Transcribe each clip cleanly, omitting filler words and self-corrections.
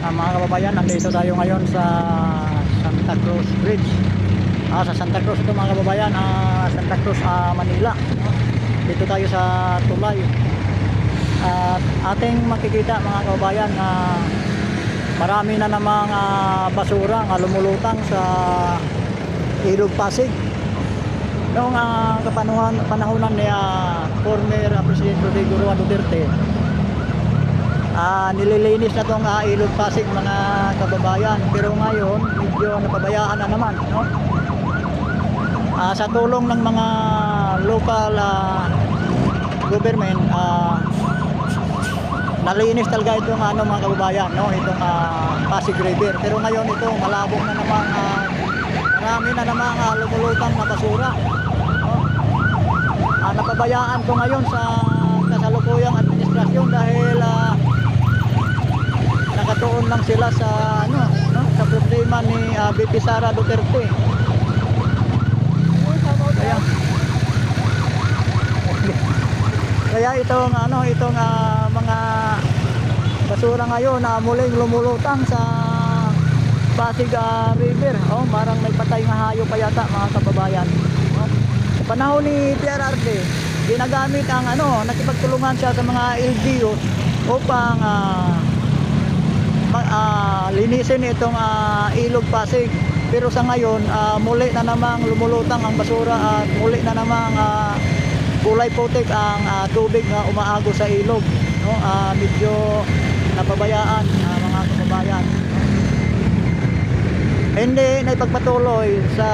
Mga kababayan, nandito tayo ngayon sa Santa Cruz Bridge. Sa Santa Cruz ito mga kababayan, Santa Cruz, Manila. Dito tayo sa tulay. At ating makikita mga kababayan na marami na namang basura na lumulutang sa Ilog Pasig. Noong panahonan ni former President Rodrigo Roa Duterte, nililinis na itong Ilog Pasig mga kababayan, pero ngayon medyo napabayaan na naman, no? Sa tulong ng mga local government, nalinis talaga itong mga kababayan, no? Itong Pasig River, pero ngayon ito malabo na naman, marami na naman lumulutang na basura, no? Napabayaan ko ngayon sa kasalukuyang administrasyon dahil nakatuon lang sila sa sa problema ni VP Sara Duterte. Kaya itong mga basura ngayon muling lumulutang sa Pasig River. Parang may patay nga hayop pa yata mga kababayan. Sa panahon ni PRRD, ginagamit ang nakipagtulungan siya sa mga LGU upang linisin itong Ilog Pasig. Pero sa ngayon, muli na namang lumulutang ang basura at muli na namang kulay putik ang tubig na umaagos sa ilog, no? Medyo napabayaan mga kababayan. Hindi na ipagpatuloy sa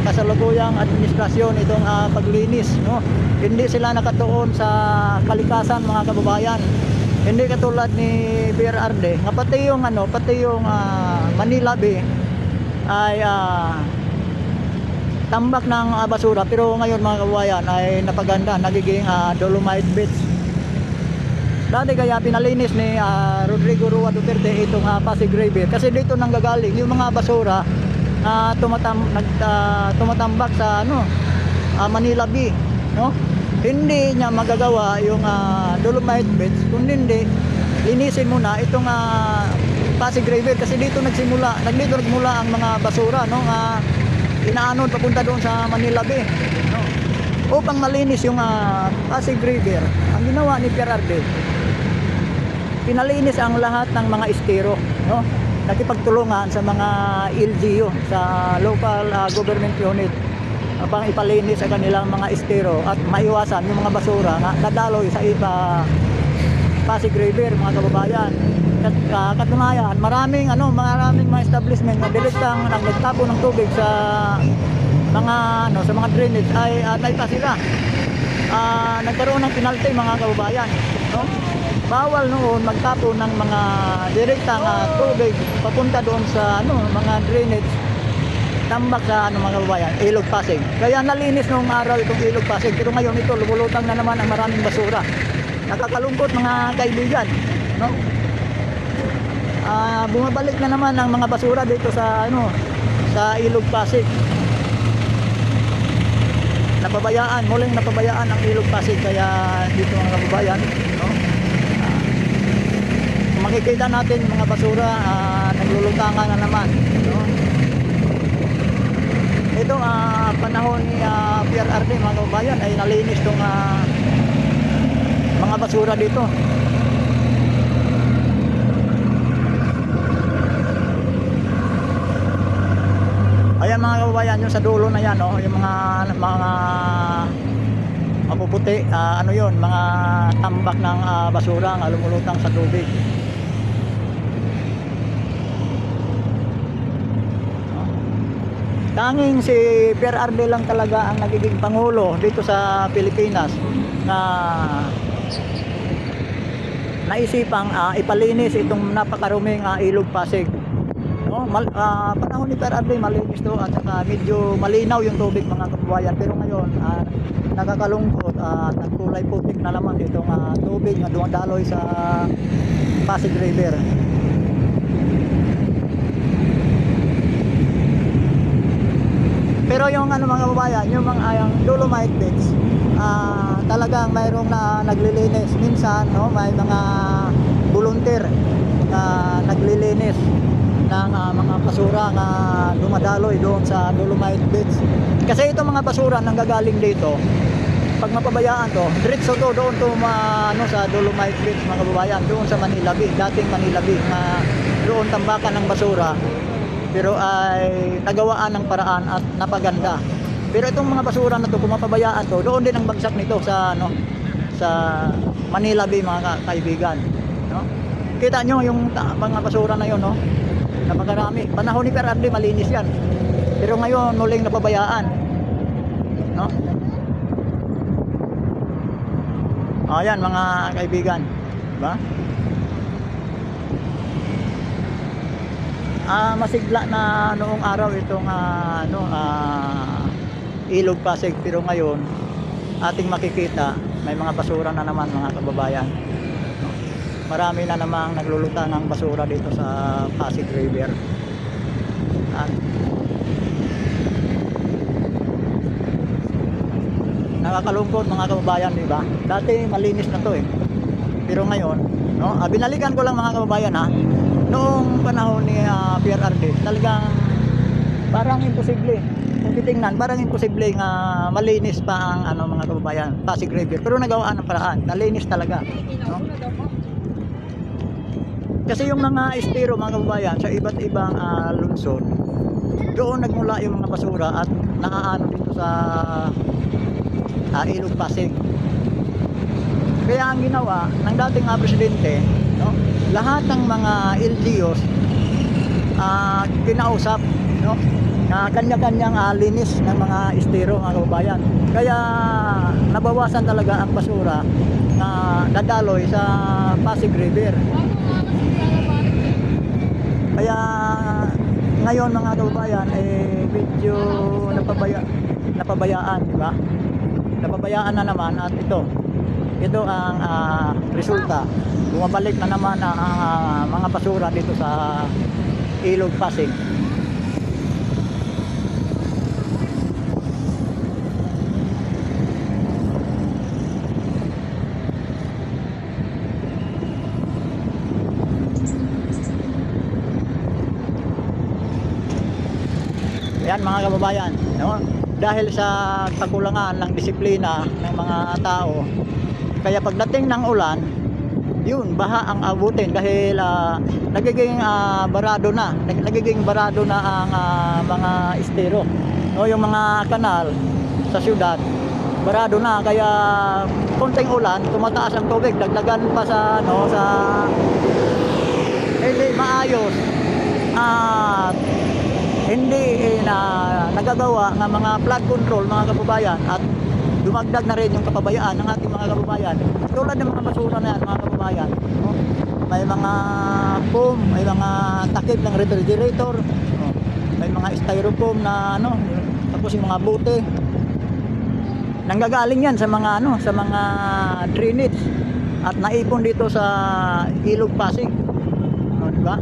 kasalukuyang administrasyon itong paglinis, no? Hindi sila nakatuon sa kalikasan mga kababayan. Hindi katulad ni PRRD, nga pati yung Manila Bay ay tambak ng basura, pero ngayon mga kababayan ay napaganda, nagiging Dolomite Beach. Dati kaya pinalinis ni Rodrigo Roa Duterte itong Pasig River kasi dito nanggagaling yung mga basura na tumatambak sa Manila Bay, no? Hindi niya magagawa yung Dolomite Beach kung hindi linisin muna itong Pasig River kasi dito nagmula ang mga basura, no? Inaanon papunta doon sa Manila Bay, no? Upang malinis yung Pasig River, ang ginawa ni PRRD, pinalinis ang lahat ng mga estero, no? Nakipagtulungan sa mga LGU, sa local government unit, upang ipalinis ang kanilang mga estero at maiwasan yung mga basura na dadaloy sa Pasig River mga kababayan. Katunayan, maraming mga establishment na direktang nagtapon ng tubig sa mga drainage ay naipa sila. Nagkaroon ng penalty mga kababayan, no? Bawal noon magtapon ng mga direktang tubig papunta doon sa mga drainage tambak sa mga kababayan, Ilog Pasig. Kaya nalinis noong araw itong Ilog Pasig, pero ngayon ito lumulutang na naman ang maraming basura. Nakakalungkot mga kaibigan, no? Bumabalik na naman ang mga basura dito sa Ilog Pasig. Muling napabayaan ang Ilog Pasig, kaya dito mga kababayan, no? Makikita natin mga basura naglulutangan na naman, no? Ito panahon ni PRRD mga kababayan ay nalinis tong mga basura dito. Ayan mga kababayan, yung sa dulo na yan, yung mga mapuputi, mga tambak ng basura na lumulutang sa tubig. Tanging si PRRD lang talaga ang nagiging pangulo dito sa Pilipinas na naisipang ipalinis itong napakaruming Ilog Pasig. Panahon ni PRRD malinis to at saka medyo malinaw yung tubig mga kababayan, pero ngayon nakakalungkot at nagkulay putik na naman itong tubig na dumadaloy sa Pasig River. Pero yung mga kababayan, yung Dolomite Beach, talagang mayroong na naglilinis minsan, no? May mga volunteer na paglilinis ng mga basura na dumadaloy doon sa Dolomite Beach. Kasi itong mga basura nang gagaling dito, pag mapabayaan to, diretso to doon to sa Dolomite Beach, mga kababayan, doon sa Manila Bay, dating Manila Bay, na doon tambakan ng basura, pero ay nagawaan ng paraan at napaganda. Pero itong mga basura na to, kung mapabayaan to, doon din ang bagsak nito sa sa Manila Bay, mga kaibigan, no? Kita nyo yung mga basura na yun, no? Napakarami. Panahon ni Perardi malinis yan, pero ngayon muling napabayaan, no? Ayan, mga kaibigan, diba? Masigla na noong araw itong Ilog Pasig, pero ngayon ating makikita may mga basura na naman, mga kababayan. Marami na namang naglulutan ng basura dito sa Pasig River. At nakakalungkot, mga kababayan, di ba? Dati malinis na to pero ngayon, no? Binalikan ko lang, mga kababayan, noong panahon ni PRRD, talagang parang imposible. Kung titingnan, parang imposible nga malinis pa ang mga kababayan, Pasig River. Pero nagawaan ng paraan, nalinis talaga, no? Kasi yung mga estero, mga kababayan, sa iba't ibang lungsod, doon nagmula yung mga basura at naaano dito sa Ilog Pasig. Kaya ang ginawa ng dating presidente, no, lahat ng mga LGUs kinausap, no, na kanya-kanyang linis ng mga estero, mga kababayan. Kaya nabawasan talaga ang basura na dadaloy sa Pasig River. Kaya ngayon, mga kababayan, medyo napabayaan, di ba? Napabayaan na naman, at ito ang resulta. Bumabalik na naman ang mga basura dito sa Ilog Pasig. Yan, mga kababayan, no? Dahil sa kakulangan ng disiplina ng mga tao, kaya pagdating ng ulan, yun, baha ang abutin dahil nagiging barado na ang mga estero, no? Yung mga kanal sa syudad, barado na, kaya konting ulan, tumataas ang tubig, dagdagan pa sa hindi maayos at hindi nagagawa ng mga flood control, mga kababayan, at dumagdag na rin yung kapabayaan ng ating mga kababayan. Tulad ng mga basura na yan, mga kababayan, no? May mga foam, may mga takip ng refrigerator, no? May mga styrofoam na tapos yung mga bote, nanggagaling yan sa mga drainage at naipon dito sa Ilog Pasig, no, diba?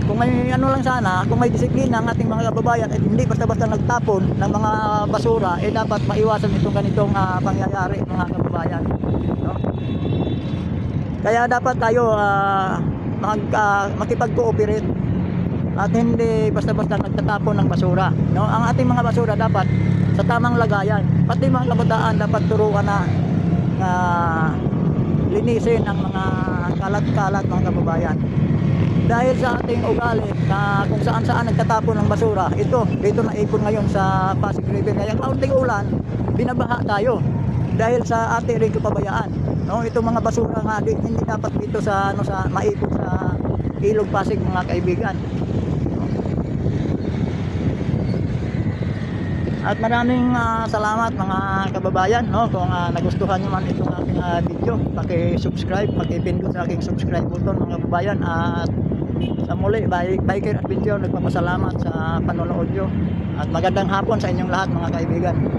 Kung may lang sana, kung may disiplina ang ating mga kababayan at hindi basta-basta nagtapon ng mga basura, dapat maiwasan itong ganitong pangyayari, mga kababayan, no? Kaya dapat tayo makipag-cooperate at hindi basta-basta nagtatapon ng basura, no? Ang ating mga basura dapat sa tamang lagayan. Pati mga kabataan dapat turuan na linisin ang mga kalat-kalat, mga kababayan. Dahil sa ating ugali na kung saan-saan nagtatapon ng basura, dito na ipon ngayon sa Pasig River. Kaya kaunting ulan, binabaha tayo dahil sa ating rin kapabayaan, no? Itong mga basura nga hindi dapat dito sa maipon sa Ilog Pasig, mga kaibigan, no? At maraming salamat, mga kababayan, no? Kung nagustuhan nyo man itong aking video, paki-subscribe, paki-pindot sa aking subscribe button, mga kababayan. At sa muli, Biker Adventure, nagpapasalamat sa panonood nyo at magandang hapon sa inyong lahat, mga kaibigan.